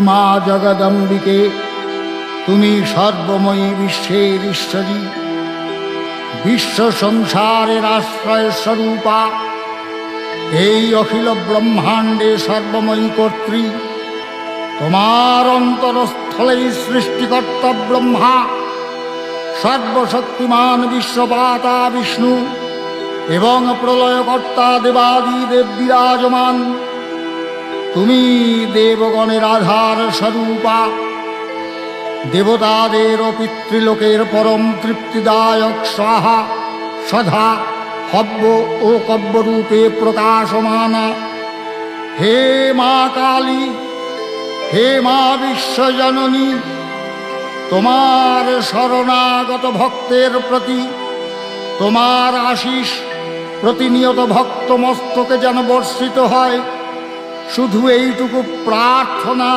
মা জগদম্বিকে, তুমি সর্বময়ী বিশ্বের ঈশ্বরী, বিশ্ব সংসারের আশ্রয় স্বরূপা, এই অখিল ব্রহ্মাণ্ডে সর্বময়ী কর্ত্রী। তোমার অন্তরস্থলেই সৃষ্টিকর্তা ব্রহ্মা, সর্বশক্তিমান বিশ্বপাতা বিষ্ণু এবং প্রলয়কর্তা দেবাদিদেব বিরাজমান। তুমি দেবগণের আধার স্বরূপা, দেবতাদের ও পিতৃলোকের পরম তৃপ্তিদায়ক স্বাহা সধা হব্য ও কব্যরূপে প্রকাশমানা। হে মা কালী, হে মা বিশ্বজননী, তোমার শরণাগত ভক্তের প্রতি তোমার আশীষ প্রতিনিয়ত ভক্ত মস্তকে যেন বর্ষিত হয়, শুধু এইটুকু প্রার্থনা।